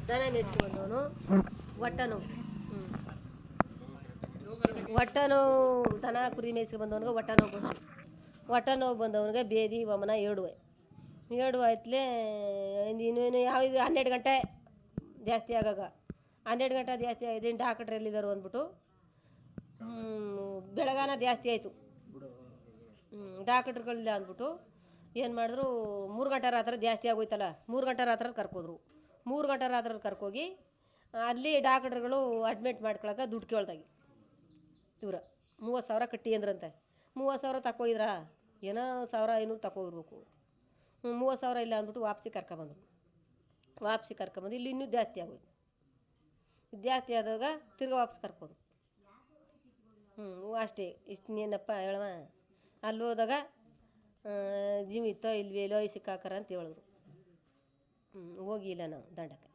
ದನ ಮೇಯಿಸಿ ಬಂದವನು ಹೊಟ್ಟೆ ನೋವು. ಹೊಟ್ಟೆ ನೋವು ದನ ಕುರಿ ಮೇಯಿಸಿ ಬಂದವನಿಗೆ ಹೊಟ್ಟೆ ನೋವು ಬಂತು. ಹೊಟ್ಟೆ ನೋವು ಬಂದವನಿಗೆ ಬೇದಿ ವಮನ ಏಡು ಆಯ್ತಲೇ ಇನ್ನೇನು ಯಾವುದು 12 ಗಂಟೆ ಜಾಸ್ತಿ ಆಗಾಗ 12 ಗಂಟೆ ಜಾಸ್ತಿ ಆಗಿದೆ. ಡಾಕ್ಟ್ರ್ ಎಲ್ಲಿದ್ದಾರೆ ಅಂದ್ಬಿಟ್ಟು ಬೆಳಗಾನ ಜಾಸ್ತಿ ಆಯಿತು. ಡಾಕ್ಟ್ರುಗಳಿಲ್ಲ ಅಂದ್ಬಿಟ್ಟು ಏನು ಮಾಡಿದ್ರು, 3 ಗಂಟೆ ರಾತ್ರಿ ಜಾಸ್ತಿ ಆಗೋಯ್ತಲ್ಲ, 3 ಗಂಟೆ ರಾತ್ರಿ ಕರ್ಕೋದ್ರು. 3 ಗಂಟೆ ರಾತ್ರಿ ಕರ್ಕೋಗಿ ಅಲ್ಲಿ ಡಾಕ್ಟ್ರುಗಳು ಅಡ್ಮಿಟ್ ಮಾಡ್ಕೊಳಕ್ಕೆ ದುಡ್ಡು ಕೇಳ್ದಾಗಿ ಇವ್ರ 30,000 ಕಟ್ಟಿ ಅಂದ್ರಂತೆ. 30,000 ತಗೋಯಿದ್ರಾ ಏನೋ 1,500 ತಗೋಗಿರ್ಬೇಕು. 30,000 ಇಲ್ಲ ಅಂದ್ಬಿಟ್ಟು ವಾಪಸಿ ಕರ್ಕೊಂಬಂದು ಇಲ್ಲಿ ಇನ್ನೂ ಜಾಸ್ತಿ ಆಗೋಯ್ತು. ಜಾಸ್ತಿ ಆದಾಗ ತಿರ್ಗಿ ವಾಪಸ್ ಕರ್ಕೋದು. ಅಷ್ಟೇ. ಇನ್ನೇನಪ್ಪ ಹೇಳವ. ಅಲ್ಲಿ ಹೋದಾಗ ಜಿಮಿತ್ತೋ ಇಲ್ವೇಲೋ ಸಿಕ್ಕಾಕರ ಅಂತ ಹೇಳಿದ್ರು. ಹೋಗಿಲ್ಲ ನಾವು ದಂಡಕ್ಕೆ.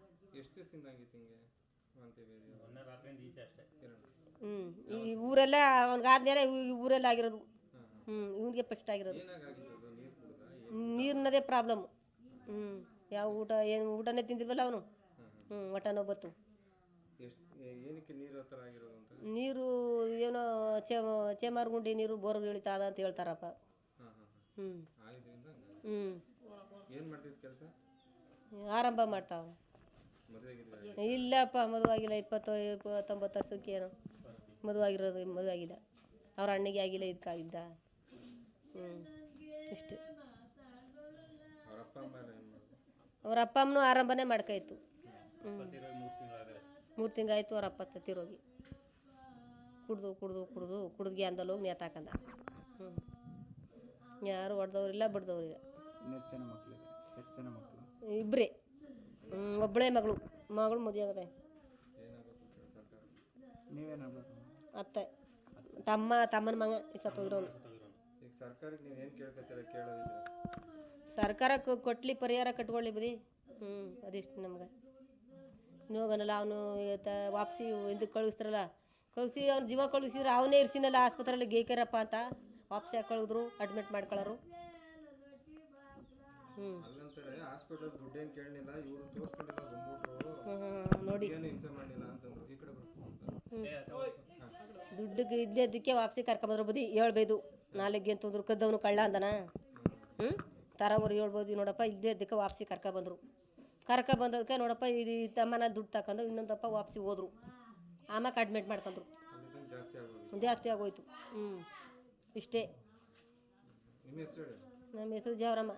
ಈ ಊರೆಲ್ಲ ಅವನಿಗಾದ್ಮೇಲೆ ಊರೆಲ್ಲ ಆಗಿರೋದು. ಇವನಿಗೆ ಫಸ್ಟ್ ಆಗಿರೋದು. ನೀರಿನದೇ ಪ್ರಾಬ್ಲಮ್ಮು. ಯಾವ ಊಟನೇ ತಿಂದಿಲ್ವಲ್ಲ ಅವನು. ಹೊಟ್ಟೆ ನೋವು ಬತ್ತು. ನೀರು ಏನೋ ಚೇಮಾರ್ಗುಂಡಿ ನೀರು ಬೋರ್ಗೆ ಇಳಿತಾದ ಅಂತ ಹೇಳ್ತಾರಪ್ಪ. ಆರಂಭ ಮಾಡ್ತಾವ. ಇಲ್ಲಪ್ಪ ಮದುವಾಗಿಲ್ಲ. 29 ವರ್ಷಕ್ಕೆ ಏನೋ ಮದುವಾಗಿರೋದು. ಮದುವಾಗಿಲ್ಲ. ಅವ್ರ ಅಣ್ಣಗೆ ಆಗಿಲ್ಲ, ಇದಕ್ಕಾಗಿದ್ದ. ಇಷ್ಟು. ಅವ್ರ ಅಪ್ಪ ಅಮ್ಮನೂ ಆರಂಭನೇ ಮಾಡ್ಕಾಯ್ತು. 3 ತಿಂಗಾಯ್ತು ಅವ್ರ ಅಪ್ಪ ತತ್ತಿರೋಗಿ. ಕುಡ್ದು ಗ್ಯಾನ್ದಲ್ಲಿ ಹೋಗಿ ನೇತಾಕಂದ. ಯಾರು ಹೊಡೆದವ್ರಿಲ್ಲ ಬಡ್ದವ್ರಿಲ್ಲ. ಇಬ್ಬರೇ. ಒಬ್ಬಳೇ ಮಗಳು ಮದುವೆ ಆಗದೆ. ಅತ್ತೆ ತಮ್ಮನ ಮಗ ಸತ್ತೋಗಿರೋನು. ಸರ್ಕಾರ ಕೊಟ್ಲಿ ಪರಿಹಾರ ಕಟ್ಕೊಳ್ಳಿ ಬದಿ. ಅದಿಷ್ಟು ನಮ್ಗೆ ನೋಗನಲ್ಲ. ಅವನು ವಾಪಸಿ ಹಿಂದಕ್ಕೆ ಕಳಿಸ್ತಾರಲ್ಲ, ಕಳಿಸಿ ಅವ್ನ ಜೀವ ಕಳಿಸಿದ್ರೆ ಅವನೇ ಇರ್ಸಿನಲ್ಲ ಆಸ್ಪತ್ರೆಯಲ್ಲಿ ಗೇಕರಪ್ಪ ಅಂತ. ವಾಪಸಿ ಹಾಕಿ ಕಳಿದ್ರು, ಅಡ್ಮಿಟ್ ಮಾಡ್ಕೊಳ್ಳೋರು. ನೋಡಿ ದುಡ್ಡಿಗೆ ಇದ್ದಕ್ಕೆ ವಾಪಸಿ ಕರ್ಕೊಂಬಂದ್ರು ಬದಿ ಹೇಳ್ಬೋದು. ನಾಳೆಗೆ ಅಂತಂದ್ರು ಕದ್ದವನು ಕಳ್ಳ ಅಂದನ. ತರವರು ಹೇಳ್ಬೋದು ನೋಡಪ್ಪ. ಇದ್ದಕ್ಕೆ ವಾಪಸಿ ಕರ್ಕೊಬಂದದಕ್ಕೆ ನೋಡಪ್ಪ ಇದು ತಮ್ಮನ ದುಡ್ಡು ತಗೊಂಡು ಇನ್ನೊಂದಪ್ಪ ವಾಪಸಿ ಹೋದ್ರು. ಆಮೇಲೆ ಅಡ್ಮಿಟ್ ಮಾಡ್ಕೊಂಡ್ರು. ಜಾಸ್ತಿ ಆಗೋಯ್ತು. ಇಷ್ಟೇ. ನಮ್ಮ ಹೆಸರು ಜವರಮ್ಮ.